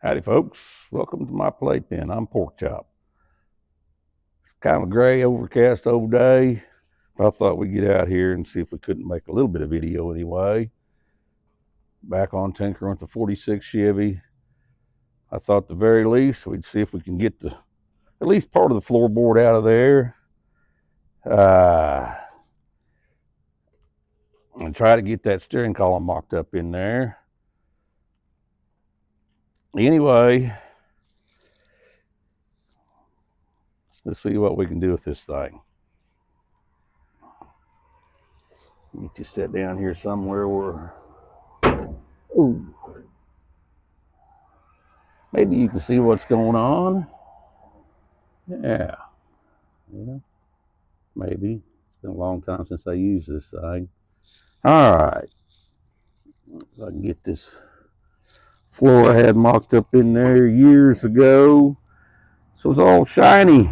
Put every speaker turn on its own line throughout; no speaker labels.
Howdy, folks. Welcome to my playpen. I'm Pork Chop. It's kind of a gray, overcast old day, but I thought we'd get out here and see if we couldn't make a little bit of video anyway. Back on tinkering with the 46 Chevy. I thought at the very least we'd see if we can get at least part of the floorboard out of there. And try to get that steering column mocked up in there. Anyway, let's see what we can do with this thing. Get you set down here somewhere where, ooh, maybe you can see what's going on. Yeah, maybe. It's been a long time since I used this thing. All right, if I can get this floor I had mocked up in there years ago. So it's all shiny,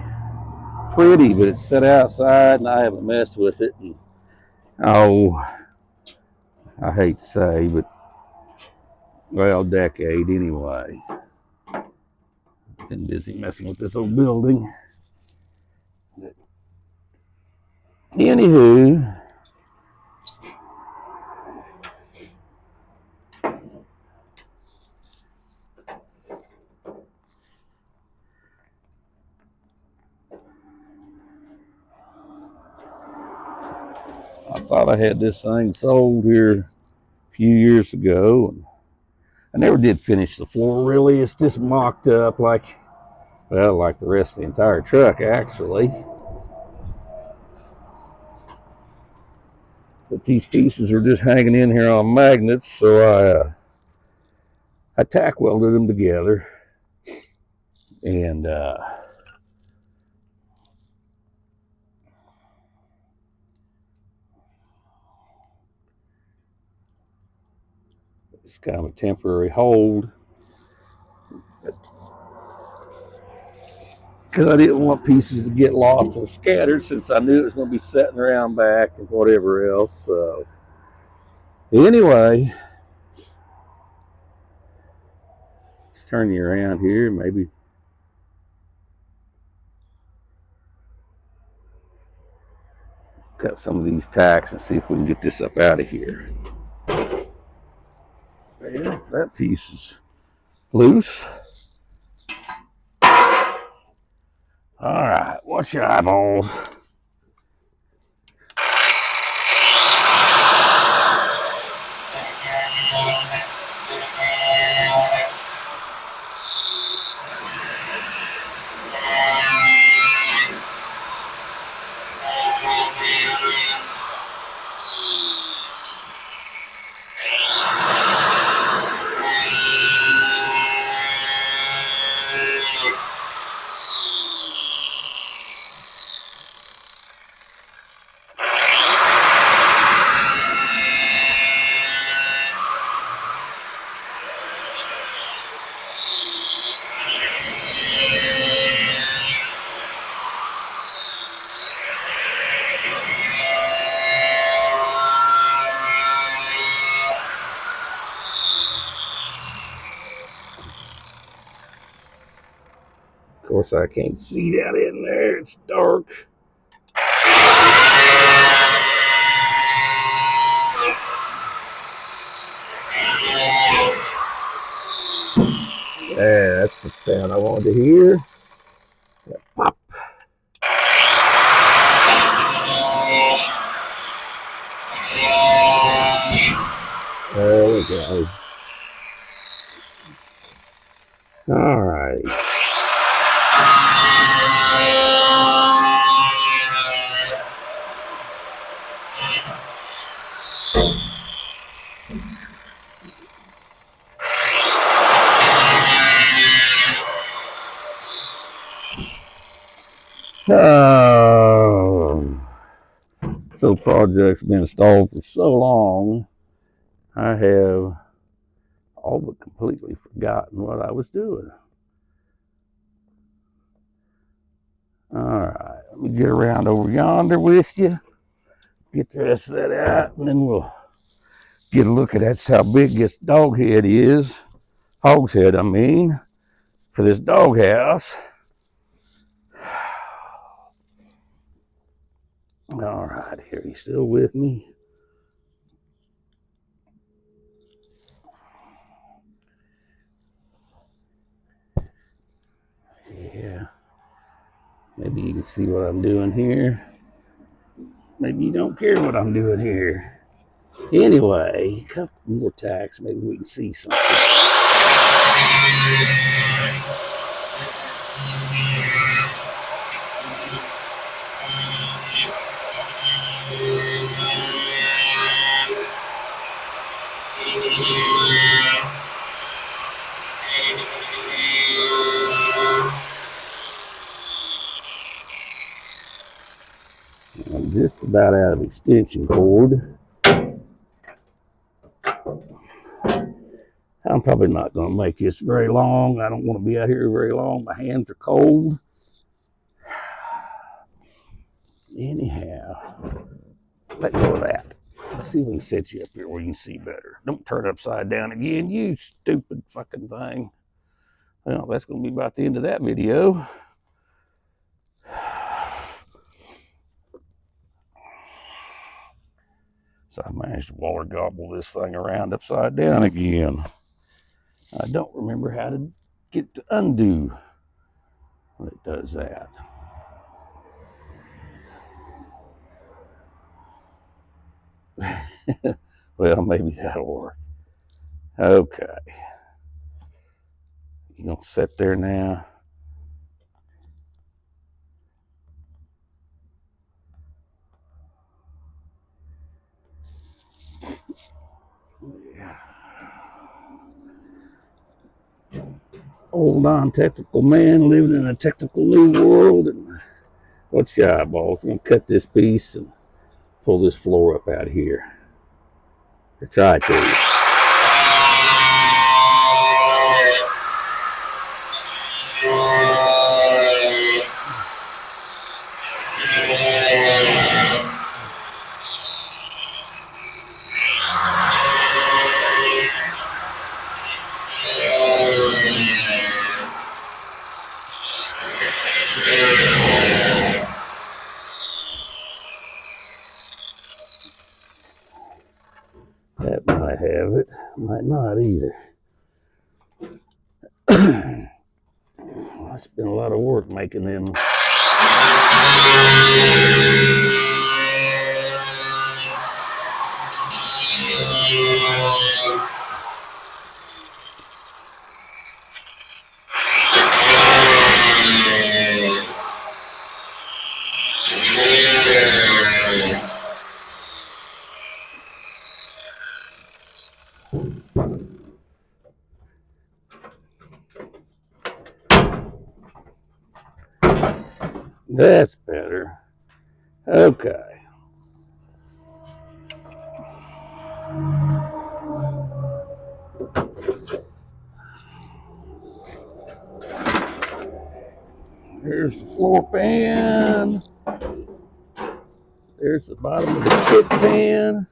pretty, but it's set outside and I haven't messed with it. And, oh, I hate to say, but well, decade anyway. Been busy messing with this old building. But anywho, I thought I had this thing sold here a few years ago, and I never did finish the floor really. It's just mocked up like, well, like the rest of the entire truck actually. But these pieces are just hanging in here on magnets, so I tack welded them together, and it's kind of a temporary hold because I didn't want pieces to get lost and scattered, since I knew it was going to be sitting around back and whatever else. So anyway, let's turn you around here, maybe cut some of these tacks and see if we can get this up out of here. Yeah, that piece is loose. All right, watch your eyeballs. Of course, I can't see that in there. It's dark. Yeah, that's the sound I wanted to hear. That pop. There we go. All right. So project's been installed for so long, I have all but completely forgotten what I was doing. All right, let me get around over yonder with you, get the rest of that out, and then we'll get a look at that's how big this dog head is. hogshead, I mean, for this doghouse. All right, here, you still with me? Yeah. Maybe you can see what I'm doing here. Maybe you don't care what I'm doing here. Anyway, a couple more tacks, maybe we can see something. I'm just about out of extension cord. I'm probably not going to make this very long. I don't want to be out here very long. My hands are cold. Anyhow, let go of that. Let's see if we can set you up here where you can see better. Don't turn it upside down again, you stupid fucking thing. Well, that's going to be about the end of that video. So I managed to water gobble this thing around upside down again. I don't remember how to get to undo when it does that. Well, maybe that'll work. Okay. You gonna sit there now? Yeah. Old non-technical man living in a technical new world. And what's your eyeballs? I'm gonna cut this piece and pull this floor up out of here. Or try to. That might have it. Might not either. It's been a lot of work making them. That's better. Okay. Here's the floor pan. There's the bottom of the kit pan. And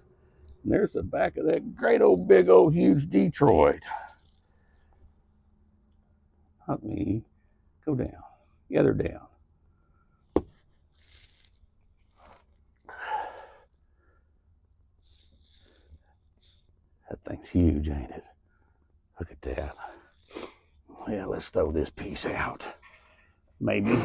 there's the back of that great old big old huge Detroit. Not me. Go down. Get her down. That thing's huge, ain't it? Look at that. Yeah, let's throw this piece out. Maybe.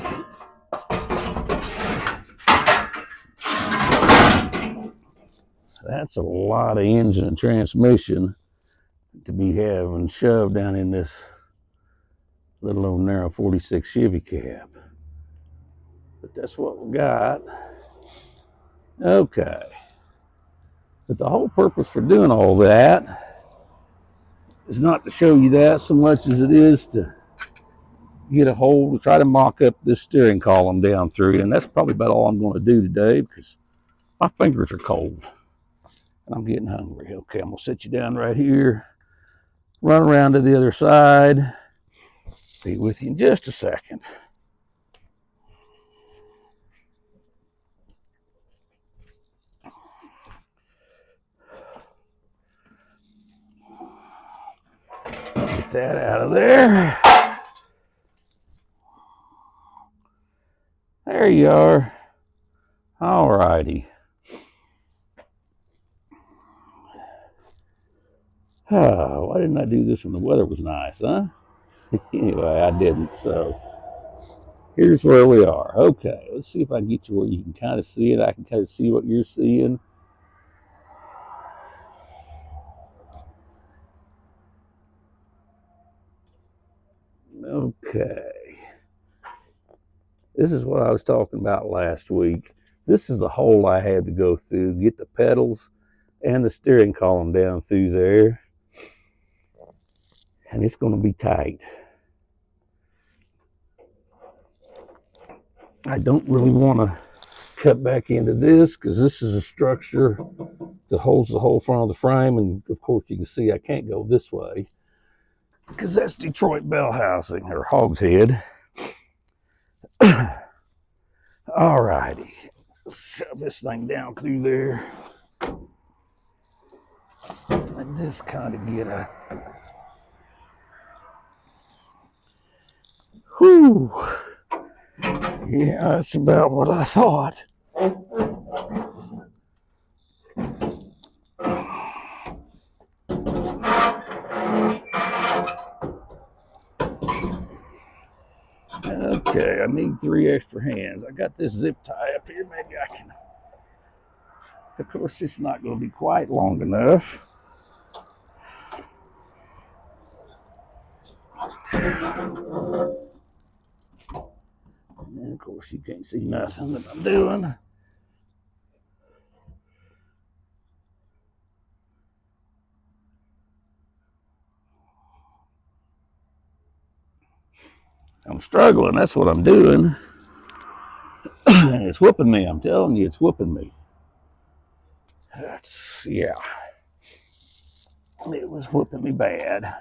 That's a lot of engine and transmission to be having shoved down in this little old narrow 46 Chevy cab. But that's what we got. Okay. But the whole purpose for doing all that is not to show you that so much as it is to get a hold, to try to mock up this steering column down through. And that's probably about all I'm going to do today because my fingers are cold and I'm getting hungry. Okay, I'm going to sit you down right here, run around to the other side, be with you in just a second. Get that out of there. There you are. All righty. Why didn't I do this when the weather was nice, huh? Anyway, I didn't, so here's where we are. Okay, let's see if I can get you where you can kind of see it. I can kind of see what you're seeing. Okay. This is what I was talking about last week. This is the hole I had to go through, get the pedals and the steering column down through there. And it's going to be tight. I don't really want to cut back into this because this is a structure that holds the whole front of the frame. And of course you can see I can't go this way because that's Detroit bell housing or hogshead. All righty, shove this thing down through there and just kind of get a whew. Yeah, that's about what I thought. Okay, I need 3 extra hands. I got this zip tie up here. Maybe I can. Of course, it's not going to be quite long enough. And of course, you can't see nothing that I'm doing. I'm struggling. That's what I'm doing. And it's whooping me. I'm telling you, it's whooping me. That's, yeah. It was whooping me bad.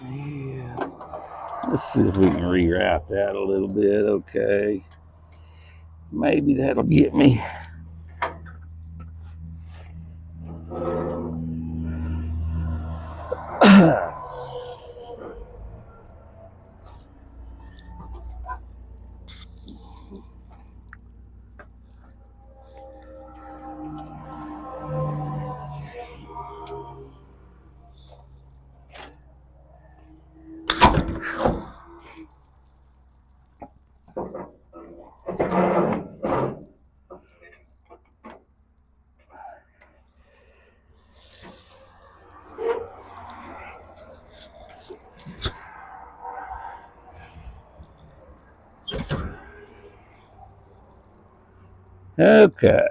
Yeah. Let's see if we can reroute that a little bit. Okay. Maybe that'll get me. Okay.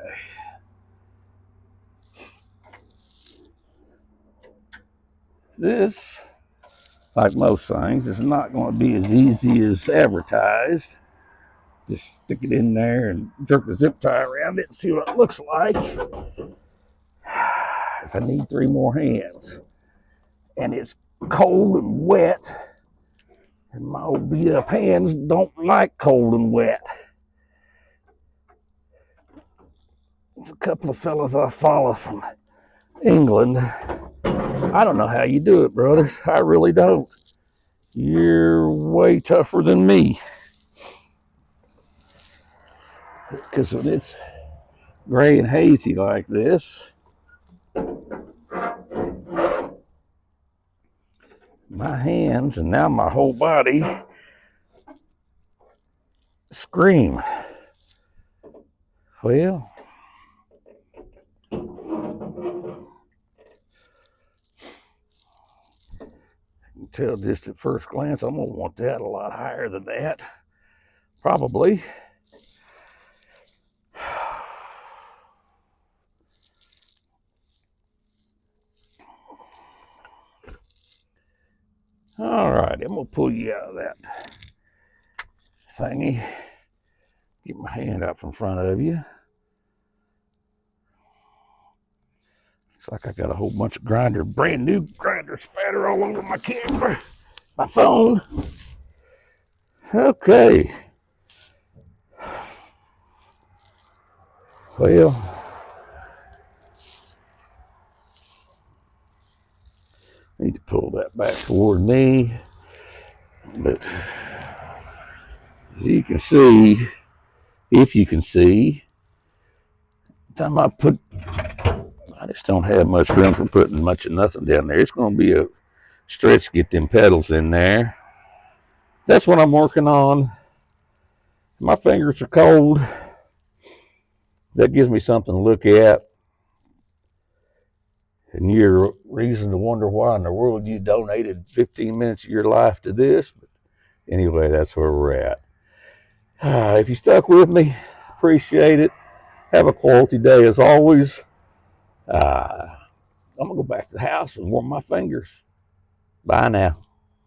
This, like most things, is not going to be as easy as advertised. Just stick it in there and jerk the zip tie around it and see what it looks like. I need 3 more hands. And it's cold and wet. And my old beat up hands don't like cold and wet. There's a couple of fellas I follow from England. I don't know how you do it, brothers. I really don't. You're way tougher than me. Because when it's gray and hazy like this, my hands and now my whole body scream. Well, you can tell just at first glance, I'm going to want that a lot higher than that. Probably. All right, I'm going to pull you out of that thingy. Get my hand up in front of you. Looks like I got a whole bunch of brand new grinder spatter all over my camera, my phone. Okay. Well, I need to pull that back toward me. But as you can see, if you can see, time I just don't have much room for putting much of nothing down there. It's going to be a stretch to get them pedals in there. That's what I'm working on. My fingers are cold. That gives me something to look at. And you're a reason to wonder why in the world you donated 15 minutes of your life to this. But anyway, that's where we're at. If you stuck with me, appreciate it. Have a quality day as always. I'm going to go back to the house and warm my fingers. Bye now.